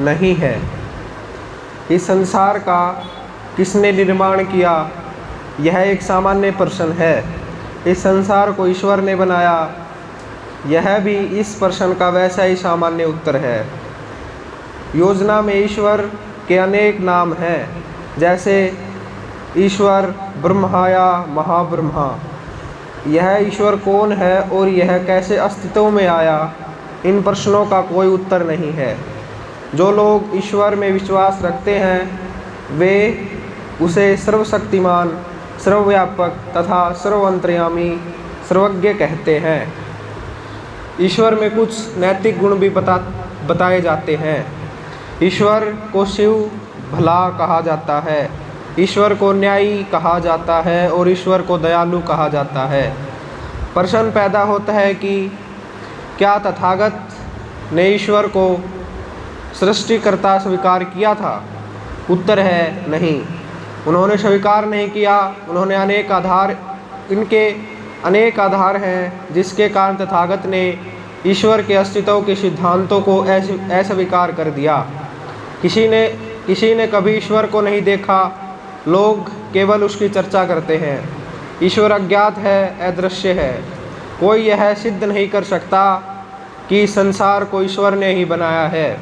नहीं है। इस संसार का किसने निर्माण किया, यह एक सामान्य प्रश्न है। इस संसार को ईश्वर ने बनाया, यह भी इस प्रश्न का वैसा ही सामान्य उत्तर है। योजना में ईश्वर के अनेक नाम हैं, जैसे ईश्वर, ब्रह्माया, महाब्रह्मा। यह ईश्वर कौन है और यह कैसे अस्तित्व में आया, इन प्रश्नों का कोई उत्तर नहीं है। जो लोग ईश्वर में विश्वास रखते हैं वे उसे सर्वशक्तिमान, सर्वव्यापक तथा सर्वअंतर्यामी, सर्वज्ञ कहते हैं। ईश्वर में कुछ नैतिक गुण भी बताए जाते हैं। ईश्वर को शिव भला कहा जाता है, ईश्वर को न्यायी कहा जाता है और ईश्वर को दयालु कहा जाता है। प्रश्न पैदा होता है कि क्या तथागत ने ईश्वर को सृष्टिकर्ता स्वीकार किया था? उत्तर है नहीं, उन्होंने स्वीकार नहीं किया। इनके अनेक आधार हैं जिसके कारण तथागत ने ईश्वर के अस्तित्व के सिद्धांतों को अस्वीकार कर दिया। किसी ने कभी ईश्वर को नहीं देखा, लोग केवल उसकी चर्चा करते हैं। ईश्वर अज्ञात है, अदृश्य है। कोई यह सिद्ध नहीं कर सकता कि संसार को ईश्वर ने ही बनाया है।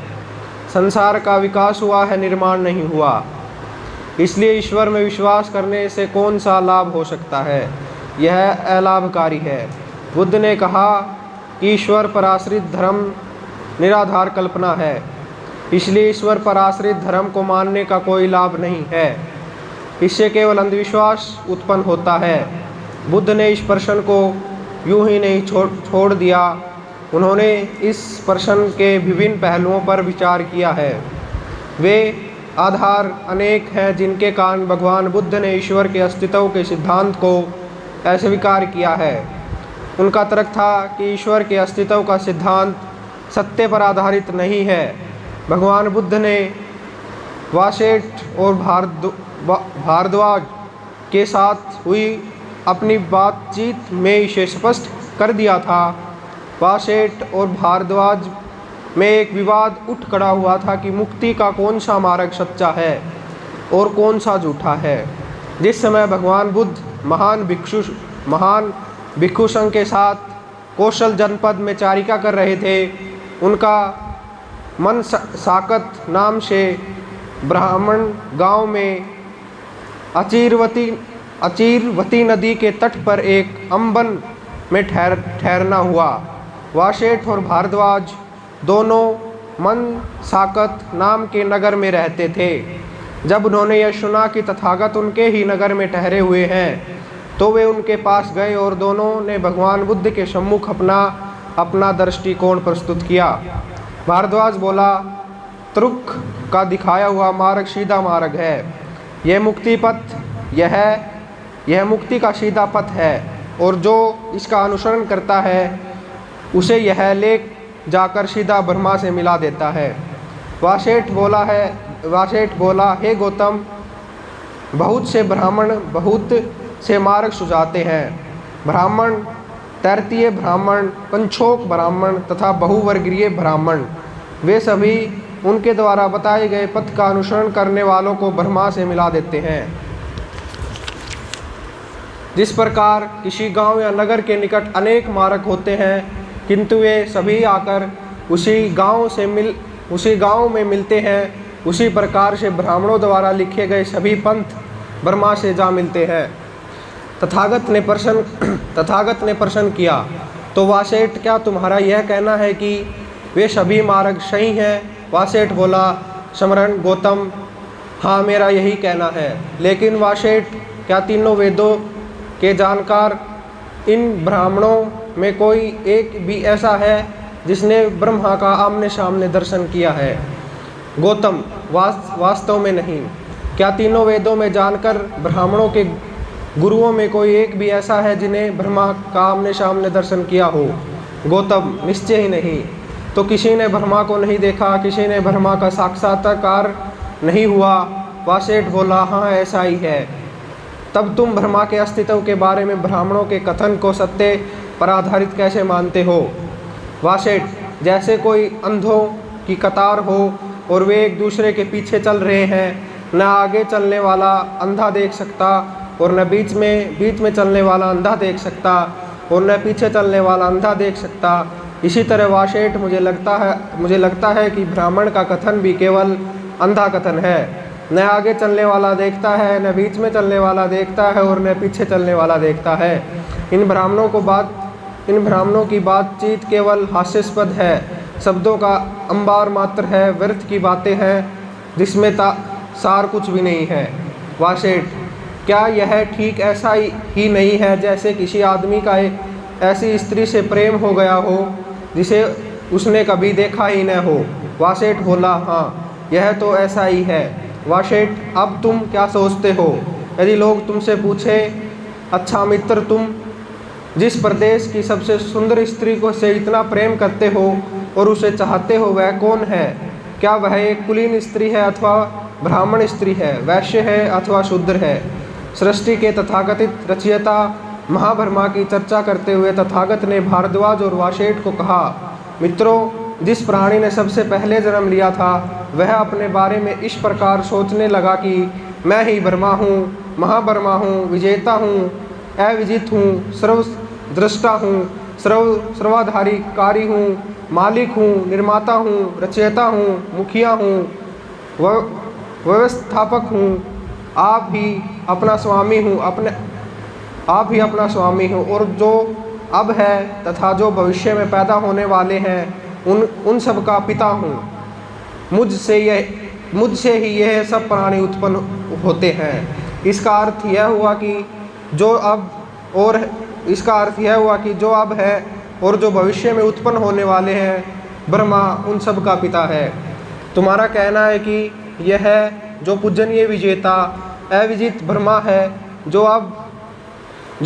संसार का विकास हुआ है, निर्माण नहीं हुआ। इसलिए ईश्वर में विश्वास करने से कौन सा लाभ हो सकता है? यह अलाभकारी है। बुद्ध ने कहा कि ईश्वर पर आश्रित धर्म निराधार कल्पना है, इसलिए ईश्वर पर आश्रित धर्म को मानने का कोई लाभ नहीं है। इससे केवल अंधविश्वास उत्पन्न होता है। बुद्ध ने इस प्रश्न को यूं ही नहीं छोड़ दिया, उन्होंने इस प्रश्न के विभिन्न पहलुओं पर विचार किया है। वे आधार अनेक हैं जिनके कारण भगवान बुद्ध ने ईश्वर के अस्तित्व के सिद्धांत को अस्वीकार किया है। उनका तर्क था कि ईश्वर के अस्तित्व का सिद्धांत सत्य पर आधारित नहीं है। भगवान बुद्ध ने वासेठ और भारद्वाज के साथ हुई अपनी बातचीत में इसे स्पष्ट कर दिया था। वासेठ और भारद्वाज में एक विवाद उठ खड़ा हुआ था कि मुक्ति का कौन सा मार्ग सच्चा है और कौन सा झूठा है। जिस समय भगवान बुद्ध महान भिक्षु संघ के साथ कौशल जनपद में चारिका कर रहे थे, उनका मन साकत नाम से ब्राह्मण गांव में अचीरवती नदी के तट पर एक अम्बन में ठहरना हुआ। वासेठ और भारद्वाज दोनों मन साकत नाम के नगर में रहते थे। जब उन्होंने यह सुना कि तथागत उनके ही नगर में ठहरे हुए हैं, तो वे उनके पास गए और दोनों ने भगवान बुद्ध के सम्मुख अपना दृष्टिकोण प्रस्तुत किया। भारद्वाज बोला, तुर्क का दिखाया हुआ मार्ग सीधा मार्ग है। यह मुक्ति का सीधा पथ है और जो इसका अनुसरण करता है उसे यह लेक जाकर सीधा ब्रह्मा से मिला देता है। वासेठ बोला, हे गौतम, बहुत से ब्राह्मण बहुत से मार्ग सुझाते हैं। ब्राह्मण, तैरतीय ब्राह्मण, पंचोक ब्राह्मण तथा बहुवर्गीय ब्राह्मण, वे सभी उनके द्वारा बताए गए पथ का अनुसरण करने वालों को ब्रह्मा से मिला देते हैं। जिस प्रकार किसी गांव या नगर के निकट अनेक मार्ग होते हैं, किंतु वे सभी आकर उसी गांव में मिलते हैं, उसी प्रकार से ब्राह्मणों द्वारा लिखे गए सभी पंथ ब्रह्मा से जा मिलते हैं। तथागत ने प्रश्न किया, तो वासेठ, क्या तुम्हारा यह कहना है कि वे सभी मार्ग सही हैं? वासेठ बोला, स्मरण गौतम, हाँ, मेरा यही कहना है। लेकिन वासेठ, क्या तीनों वेदों के जानकार इन ब्राह्मणों में कोई एक भी ऐसा है जिसने ब्रह्मा का आमने सामने दर्शन किया है? गौतम, वास्तव में नहीं। क्या तीनों वेदों में जानकर ब्राह्मणों के गुरुओं में कोई एक भी ऐसा है जिन्हें ब्रह्मा का आमने सामने दर्शन किया हो? गौतम, निश्चय ही नहीं। तो किसी ने ब्रह्मा को नहीं देखा, किसी ने ब्रह्मा का साक्षात्कार नहीं हुआ? वासेठ बोला, हाँ, ऐसा ही है। तब तुम ब्रह्मा के अस्तित्व के बारे में ब्राह्मणों के कथन को सत्य पर आधारित कैसे मानते हो? वासेठ, जैसे कोई अंधों की कतार हो और वे एक दूसरे के पीछे चल रहे हैं। न आगे चलने वाला अंधा देख सकता और न बीच में चलने वाला अंधा देख सकता और न पीछे चलने वाला अंधा देख सकता। इसी तरह वाशेठ मुझे लगता है कि ब्राह्मण का कथन भी केवल अंधा कथन है। न आगे चलने वाला देखता है, न बीच में चलने वाला देखता है और न पीछे चलने वाला देखता है। इन ब्राह्मणों की बातचीत केवल हास्यास्पद है, शब्दों का अंबार मात्र है, व्यर्थ की बातें हैं जिसमें सार कुछ भी नहीं है। वाशेठ, क्या यह ठीक ऐसा ही नहीं है जैसे किसी आदमी का ऐसी स्त्री से प्रेम हो गया हो जिसे उसने कभी देखा ही न हो? वाशेठ बोला, हाँ, यह तो ऐसा ही है। वाशेठ, अब तुम क्या सोचते हो? यदि लोग तुमसे पूछे, अच्छा मित्र, तुम जिस प्रदेश की सबसे सुंदर स्त्री को से इतना प्रेम करते हो और उसे चाहते हो, वह कौन है? क्या वह एक कुलीन स्त्री है अथवा ब्राह्मण स्त्री है, वैश्य है अथवा शूद्र है? सृष्टि के तथाकथित रचयिता महाब्रह्मा की चर्चा करते हुए तथागत ने भारद्वाज और वाशेठ को कहा, मित्रों, जिस प्राणी ने सबसे पहले जन्म लिया था वह अपने बारे में इस प्रकार सोचने लगा कि मैं ही ब्रह्मा हूँ, महाब्रह्मा हूँ, विजेता हूँ, अविजित हूँ, सर्वद्रष्टा हूँ, सर्वाधारी कारी हूँ, मालिक हूँ, निर्माता हूँ, रचयिता हूँ, मुखिया हूँ, व्यवस्थापक हूँ, आप ही अपना स्वामी हूँ और जो अब है तथा जो भविष्य में पैदा होने वाले हैं उन सब का पिता हूँ। मुझसे ही यह सब प्राणी उत्पन्न होते हैं। इसका अर्थ यह हुआ कि जो अब है और जो भविष्य में उत्पन्न होने वाले हैं, ब्रह्मा उन सब का पिता है। तुम्हारा कहना है कि यह जो पूजनीय विजेता अविजित ब्रह्मा है, जो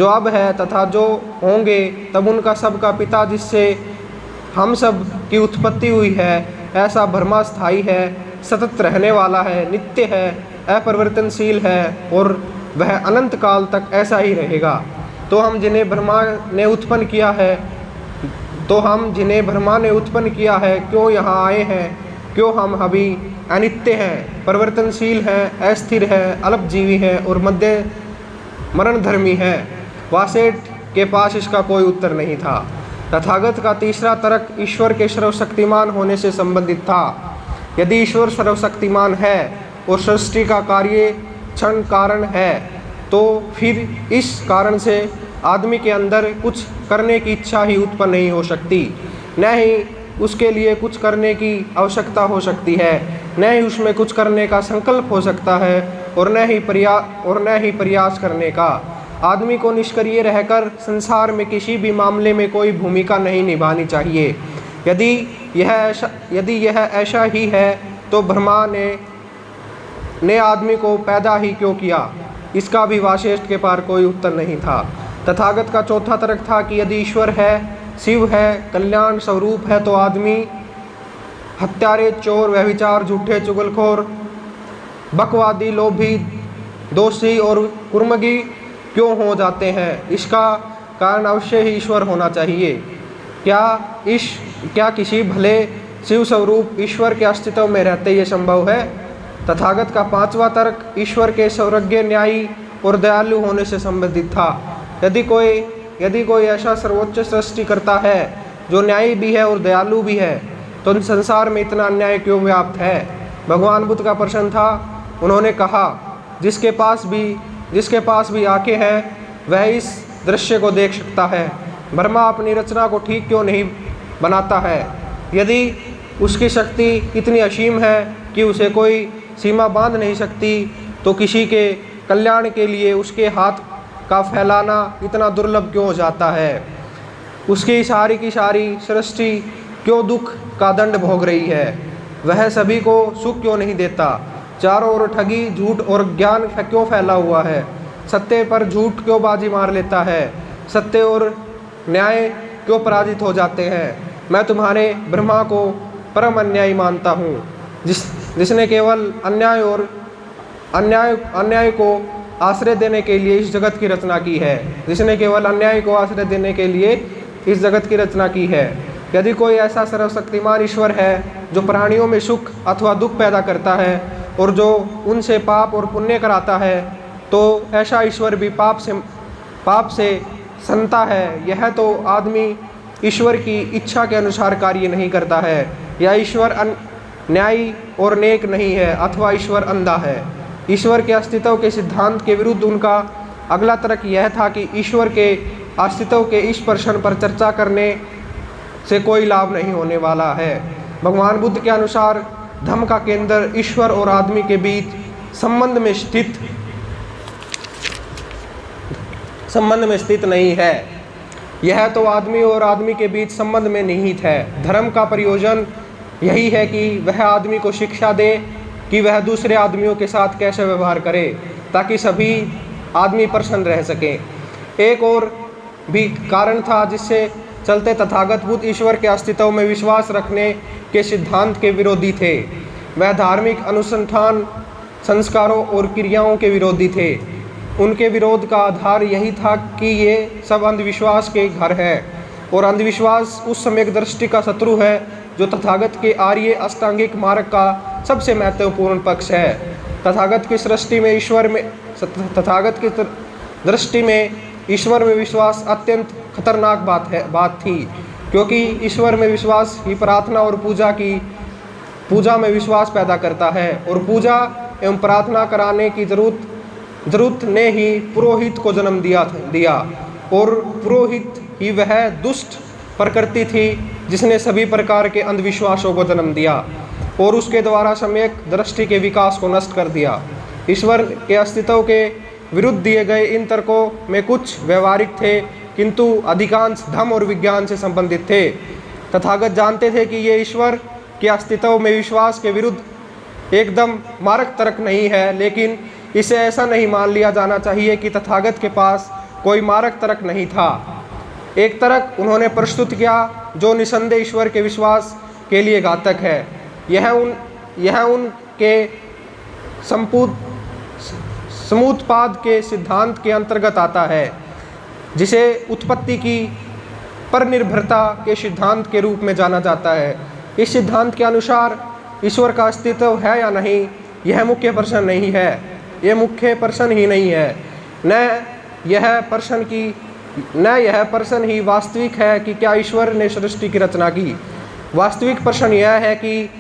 अब है तथा जो होंगे तब उनका सबका पिता, जिससे हम सब की उत्पत्ति हुई है, ऐसा ब्रह्मा स्थायी है, सतत रहने वाला है, नित्य है, अपरिवर्तनशील है और वह अनंत काल तक ऐसा ही रहेगा। तो हम जिन्हें ब्रह्मा ने उत्पन्न किया है क्यों यहाँ आए हैं? क्यों हम अभी अनित्य हैं, परिवर्तनशील हैं, अस्थिर हैं, अल्पजीवी हैं और मरण धर्मी हैं? वाशेठ के पास इसका कोई उत्तर नहीं था। तथागत का तीसरा तर्क ईश्वर के सर्वशक्तिमान होने से संबंधित था। यदि ईश्वर सर्वशक्तिमान है और सृष्टि का कार्य क्षण कारण है, तो फिर इस कारण से आदमी के अंदर कुछ करने की इच्छा ही उत्पन्न नहीं हो सकती, न ही उसके लिए कुछ करने की आवश्यकता हो सकती है, न ही उसमें कुछ करने का संकल्प हो सकता है और न ही प्रयास करने का। आदमी को निष्क्रिय रहकर संसार में किसी भी मामले में कोई भूमिका नहीं निभानी चाहिए। यदि यह ऐसा ही है तो ब्रह्मा ने आदमी को पैदा ही क्यों किया? इसका भी वाशेठ के पार कोई उत्तर नहीं था। तथागत का चौथा तर्क था कि यदि ईश्वर है, शिव है, कल्याण स्वरूप है, तो आदमी हत्यारे, चोर, व्यभिचार, झूठे, चुगलखोर, बकवादी, लोभी, दोषी और कुर्मगी क्यों हो जाते हैं? इसका कारण अवश्य ही ईश्वर होना चाहिए। क्या किसी भले शिव स्वरूप ईश्वर के अस्तित्व में रहते ये संभव है? तथागत का पांचवा तर्क ईश्वर के सर्वज्ञ, न्यायी और दयालु होने से संबंधित था। यदि कोई ऐसा सर्वोच्च सृष्टि करता है जो न्यायी भी है और दयालु भी है, तो संसार में इतना अन्याय क्यों व्याप्त है? भगवान बुद्ध का प्रश्न था। उन्होंने कहा, जिसके पास भी आंखें हैं वह इस दृश्य को देख सकता है। ब्रह्मा अपनी रचना को ठीक क्यों नहीं बनाता है? यदि उसकी शक्ति इतनी असीम है कि उसे कोई सीमा बांध नहीं सकती, तो किसी के कल्याण के लिए उसके हाथ का फैलाना इतना दुर्लभ क्यों हो जाता है? उसकी सारी की सारी सृष्टि क्यों दुख का दंड भोग रही है? वह सभी को सुख क्यों नहीं देता? चारों ओर ठगी, झूठ और ज्ञान क्यों फैला हुआ है? सत्य पर झूठ क्यों बाजी मार लेता है? सत्य और न्याय क्यों पराजित हो जाते हैं? मैं तुम्हारे ब्रह्मा को परम अन्यायी मानता हूँ, जिसने केवल अन्याय को आश्रय देने के लिए इस जगत की रचना की है। यदि कोई ऐसा सर्वशक्तिमान ईश्वर है जो प्राणियों में सुख अथवा दुख पैदा करता है और जो उनसे पाप और पुण्य कराता है, तो ऐसा ईश्वर भी पाप से संता है। यह तो आदमी ईश्वर की इच्छा के अनुसार कार्य नहीं करता है, या ईश्वर न्यायी और नेक नहीं है, अथवा ईश्वर अंधा है। ईश्वर के अस्तित्व के सिद्धांत के विरुद्ध उनका अगला तर्क यह था कि ईश्वर के अस्तित्व के इस प्रश्न पर चर्चा करने से कोई लाभ नहीं होने वाला है। भगवान बुद्ध के अनुसार धर्म का केंद्र ईश्वर और आदमी के बीच संबंध में स्थित नहीं है। यह तो आदमी और आदमी के बीच संबंध में निहित है। धर्म का प्रयोजन यही है कि वह आदमी को शिक्षा दे कि वह दूसरे आदमियों के साथ कैसे व्यवहार करे, ताकि सभी आदमी प्रसन्न रह सकें। एक और भी कारण था जिससे चलते तथागत बुद्ध ईश्वर के अस्तित्व में विश्वास रखने के सिद्धांत के विरोधी थे। वह धार्मिक अनुसंधान, संस्कारों और क्रियाओं के विरोधी थे। उनके विरोध का आधार यही था कि ये सब अंधविश्वास के घर है, और अंधविश्वास उस सम्यक दृष्टि का शत्रु है जो तथागत के आर्य अष्टांगिक मार्ग का सबसे महत्वपूर्ण पक्ष है। तथागत की दृष्टि में ईश्वर में विश्वास अत्यंत खतरनाक बात थी, क्योंकि ईश्वर में विश्वास ही प्रार्थना और पूजा में विश्वास पैदा करता है, और पूजा एवं प्रार्थना कराने की जरूरत ने ही पुरोहित को जन्म दिया, और पुरोहित ही वह दुष्ट प्रकृति थी जिसने सभी प्रकार के अंधविश्वासों को जन्म दिया और उसके द्वारा सम्यक दृष्टि के विकास को नष्ट कर दिया। ईश्वर के अस्तित्व के विरुद्ध दिए गए इन तर्कों में कुछ व्यवहारिक थे, किंतु अधिकांश धर्म और विज्ञान से संबंधित थे। तथागत जानते थे कि ये ईश्वर के अस्तित्व में विश्वास के विरुद्ध एकदम मारक तर्क नहीं है, लेकिन इसे ऐसा नहीं मान लिया जाना चाहिए कि तथागत के पास कोई मारक तर्क नहीं था। एक तर्क उन्होंने प्रस्तुत किया जो निसंदेह ईश्वर के विश्वास के लिए घातक है। यह उनके समुत्पाद के सिद्धांत के अंतर्गत आता है, जिसे उत्पत्ति की परनिर्भरता के सिद्धांत के रूप में जाना जाता है। इस सिद्धांत के अनुसार ईश्वर का अस्तित्व है या नहीं, यह मुख्य प्रश्न नहीं है। यह मुख्य प्रश्न ही नहीं है। न यह प्रश्न ही वास्तविक है कि क्या ईश्वर ने सृष्टि की रचना की। वास्तविक प्रश्न यह है कि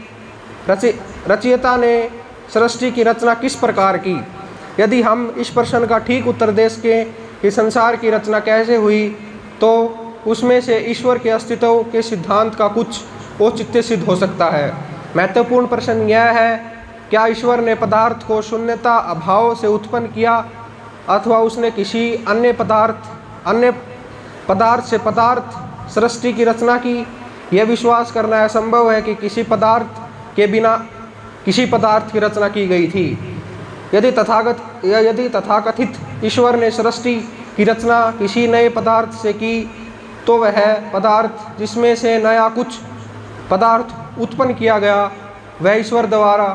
रचयिता ने सृष्टि की रचना किस प्रकार की। यदि हम इस प्रश्न का ठीक उत्तर दे सकें कि संसार की रचना कैसे हुई, तो उसमें से ईश्वर के अस्तित्व के सिद्धांत का कुछ औचित्य सिद्ध हो सकता है। महत्वपूर्ण प्रश्न यह है, क्या ईश्वर ने पदार्थ को शून्यता अभाव से उत्पन्न किया, अथवा उसने किसी अन्य पदार्थ से पदार्थ सृष्टि की रचना की। यह विश्वास करना असंभव है कि किसी पदार्थ के बिना किसी पदार्थ की रचना की गई थी। यदि तथाकथित ईश्वर ने सृष्टि की रचना किसी नए पदार्थ से की, तो वह पदार्थ जिसमें से नया कुछ पदार्थ उत्पन्न किया गया, वह ईश्वर द्वारा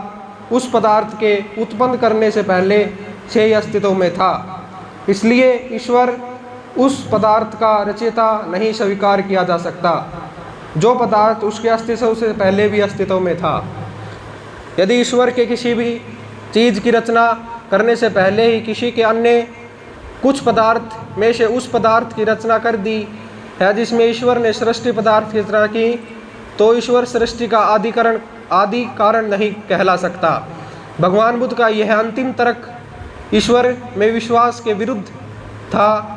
उस पदार्थ के उत्पन्न करने से पहले से ही अस्तित्व में था। इसलिए ईश्वर उस पदार्थ का रचयिता नहीं स्वीकार किया जा सकता जो पदार्थ उसके अस्तित्व से पहले भी अस्तित्व में था। यदि ईश्वर के किसी भी चीज़ की रचना करने से पहले ही किसी के अन्य कुछ पदार्थ में से उस पदार्थ की रचना कर दी है जिसमें ईश्वर ने सृष्टि पदार्थ की रचना की, तो ईश्वर सृष्टि का आदि कारण नहीं कहला सकता। भगवान बुद्ध का यह अंतिम तर्क ईश्वर में विश्वास के विरुद्ध था।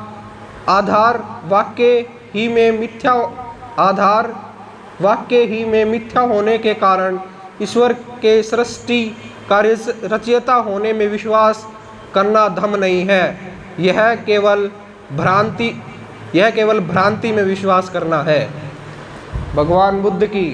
आधार वाक्य ही में मिथ्या होने के कारण ईश्वर के सृष्टि का रचयिता होने में विश्वास करना धर्म नहीं है। यह केवल भ्रांति में विश्वास करना है। भगवान बुद्ध की